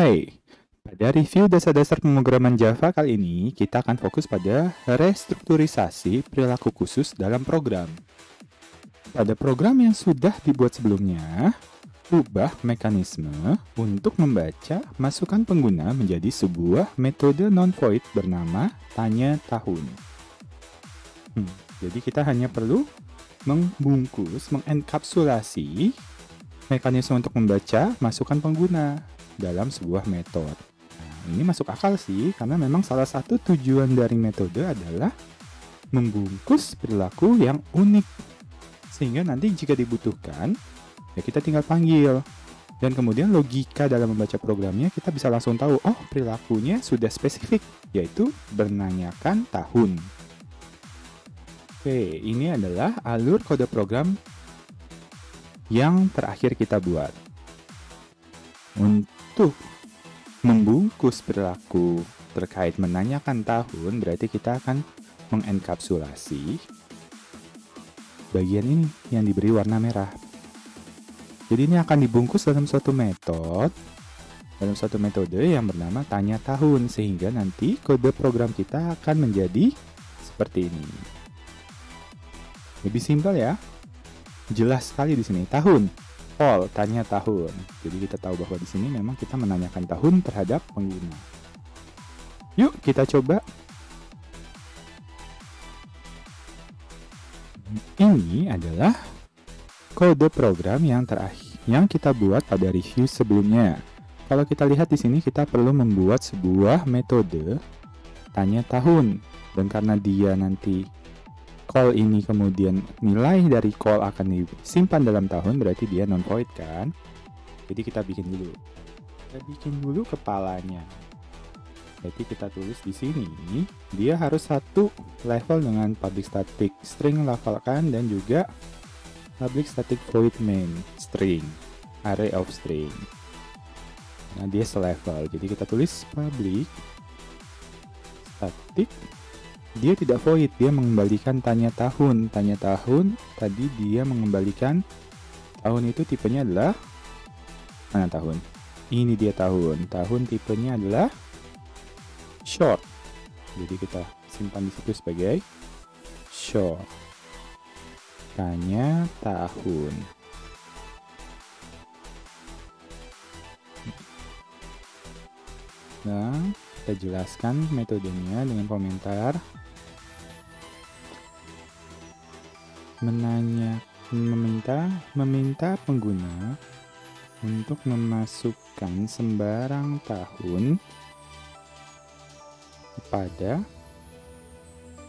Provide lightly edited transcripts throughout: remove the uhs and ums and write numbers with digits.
Hai, pada review dasar-dasar pemrograman Java kali ini, kita akan fokus pada restrukturisasi perilaku khusus dalam program. Pada program yang sudah dibuat sebelumnya, ubah mekanisme untuk membaca masukan pengguna menjadi sebuah metode non-void bernama tanya tahun. Jadi kita hanya perlu membungkus, mengenkapsulasi mekanisme untuk membaca masukan pengguna dalam sebuah metode. Nah, ini masuk akal sih, karena memang salah satu tujuan dari metode adalah membungkus perilaku yang unik. Sehingga nanti jika dibutuhkan, ya kita tinggal panggil. Dan kemudian logika dalam membaca programnya, kita bisa langsung tahu, oh perilakunya sudah spesifik, yaitu menanyakan tahun. Oke, ini adalah alur kode program yang terakhir kita buat. Untuk membungkus perilaku terkait menanyakan tahun, berarti kita akan mengenkapsulasi bagian ini yang diberi warna merah. Jadi ini akan dibungkus dalam suatu metode yang bernama tanya tahun, sehingga nanti kode program kita akan menjadi seperti ini. Lebih simpel ya. Jelas sekali di sini, tahun. All, tanya tahun. Jadi kita tahu bahwa di sini memang kita menanyakan tahun terhadap pengguna. Yuk kita coba. Ini adalah kode program yang terakhir yang kita buat pada review sebelumnya. Kalau kita lihat di sini, kita perlu membuat sebuah metode tanya tahun. Dan karena dia nanti call ini kemudian nilai dari call akan disimpan dalam tahun, berarti dia non-void kan. Jadi kita bikin dulu kepalanya. Jadi kita tulis di sini, dia harus satu level dengan public static string lafalkan dan juga public static void main string array of string. Nah, dia selevel. Jadi kita tulis public static. Dia tidak void, dia mengembalikan tanya tahun. Tanya tahun, tadi dia mengembalikan tahun itu tipenya adalah mana tahun? Ini dia tahun. Tahun tipenya adalah short. Jadi kita simpan di situ sebagai short. Tanya tahun. Nah, kita jelaskan metodenya dengan komentar. Meminta pengguna untuk memasukkan sembarang tahun pada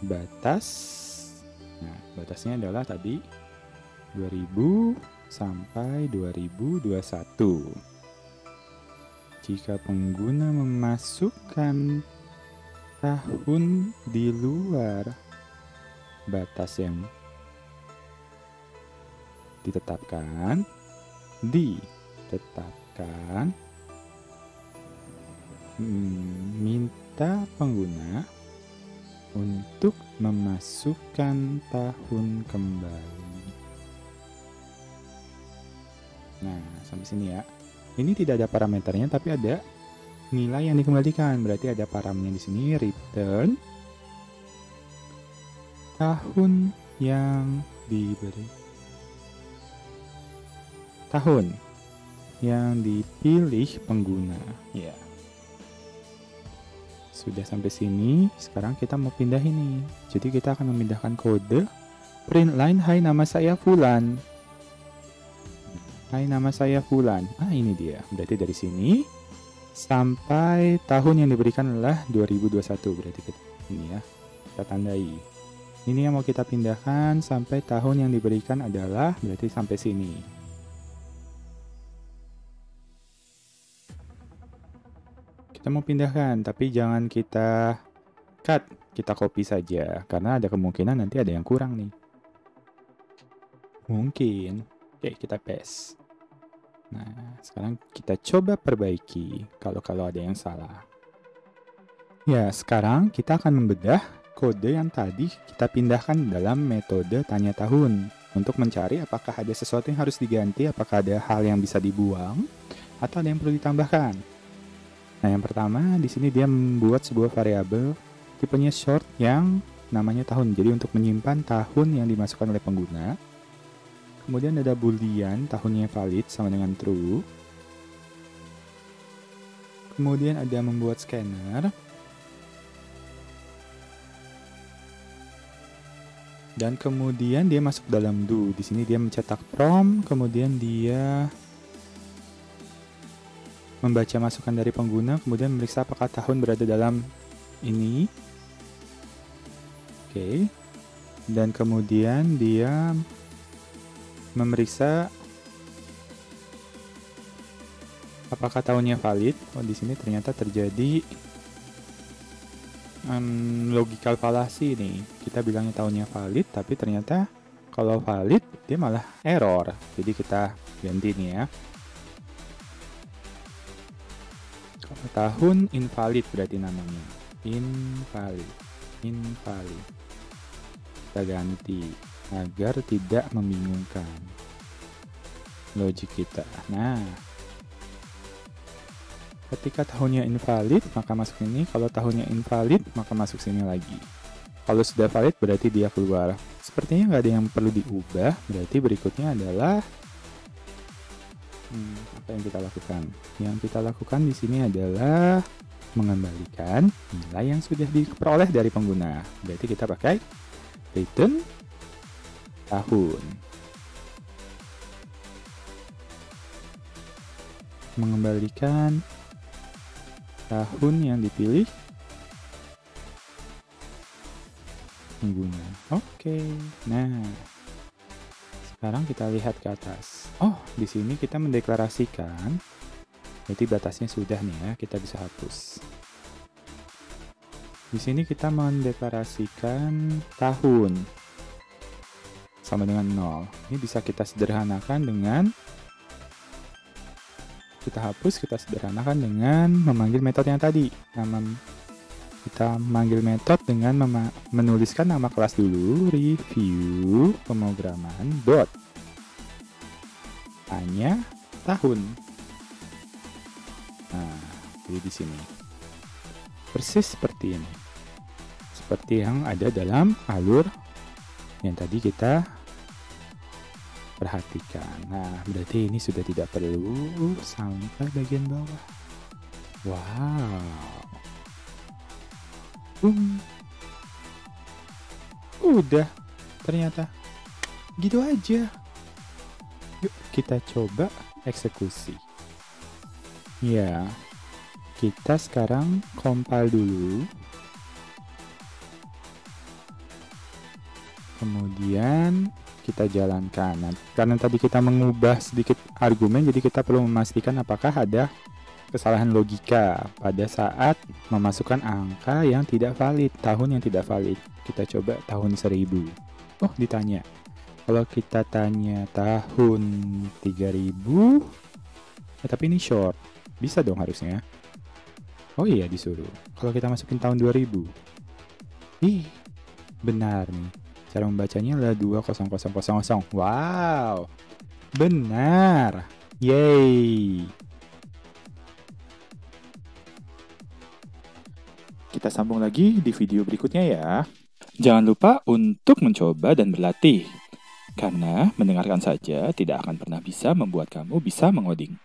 batas. Nah, batasnya adalah tadi 2000 sampai 2021. Jika pengguna memasukkan tahun di luar batas yang ditetapkan, minta pengguna untuk memasukkan tahun kembali. Nah, sampai sini ya. Ini tidak ada parameternya, tapi ada nilai yang dikembalikan. Berarti ada parameternya di sini, return tahun yang diberi. Tahun yang dipilih pengguna. Ya. Sudah sampai sini, sekarang kita mau pindah ini. Jadi kita akan memindahkan kode print line, hai nama saya Fulan. Hai nama saya Fulan. Ini dia. Berarti dari sini sampai tahun yang diberikan adalah 2021. Berarti ini ya, kita tandai. Ini yang mau kita pindahkan sampai tahun yang diberikan adalah berarti sampai sini. Kita mau pindahkan, tapi jangan kita cut, kita copy saja, karena ada kemungkinan nanti ada yang kurang nih. Mungkin. Oke, kita paste. Nah, sekarang kita coba perbaiki kalau ada yang salah. Ya, sekarang kita akan membedah kode yang tadi kita pindahkan dalam metode tanya tahun untuk mencari apakah ada sesuatu yang harus diganti, apakah ada hal yang bisa dibuang, atau ada yang perlu ditambahkan. Nah, yang pertama di sini dia membuat sebuah variabel tipenya short yang namanya tahun. Jadi untuk menyimpan tahun yang dimasukkan oleh pengguna. Kemudian ada boolean, tahunnya valid sama dengan true. Kemudian ada membuat scanner. Dan kemudian dia masuk dalam do. Di sini dia mencetak prompt, kemudian dia membaca masukan dari pengguna, kemudian memeriksa apakah tahun berada dalam ini. Oke. Dan kemudian dia memeriksa apakah tahunnya valid. Oh, di sini ternyata terjadi logical fallacy nih. Kita bilangnya tahunnya valid, tapi ternyata kalau valid dia malah error. Jadi kita ganti nih ya. Kalau tahun invalid berarti namanya invalid. Kita ganti agar tidak membingungkan logik kita. Nah, ketika tahunnya invalid, maka masuk ini. Kalau tahunnya invalid, maka masuk sini lagi. Kalau sudah valid, berarti dia keluar. Sepertinya nggak ada yang perlu diubah. Berarti berikutnya adalah apa yang kita lakukan? Yang kita lakukan di sini adalah mengembalikan nilai yang sudah diperoleh dari pengguna. Berarti kita pakai return tahun. Mengembalikan tahun yang dipilih pengguna. Oke. Nah, sekarang kita lihat ke atas. Oh, di sini kita mendeklarasikan. Jadi batasnya sudah nih ya, kita bisa hapus. Di sini kita mendeklarasikan tahun sama dengan 0. Ini bisa kita sederhanakan dengan kita hapus, kita sederhanakan dengan memanggil metode yang tadi. Kita memanggil metode dengan menuliskan nama kelas dulu, review pemrograman dot hanya tahun. Nah, jadi di sini persis seperti ini, seperti yang ada dalam alur yang tadi kita perhatikan. Nah, berarti ini sudah tidak perlu sampai bagian bawah. Wow. Udah, ternyata gitu aja. Yuk kita coba eksekusi. Ya, kita sekarang compile dulu. Kemudian kita jalankan. Nah, karena tadi kita mengubah sedikit argumen, jadi kita perlu memastikan apakah ada kesalahan logika pada saat memasukkan angka yang tidak valid, tahun yang tidak valid. Kita coba tahun 1000. Oh, ditanya. Kalau kita tanya tahun 3000, tapi ini short. Bisa dong harusnya. Oh iya, disuruh. Kalau kita masukin tahun 2000. Ih, benar nih. Cara membacanya adalah 20000. Wow, benar. Yeay. Kita sambung lagi di video berikutnya ya. Jangan lupa untuk mencoba dan berlatih. Karena mendengarkan saja tidak akan pernah bisa membuat kamu bisa mengoding.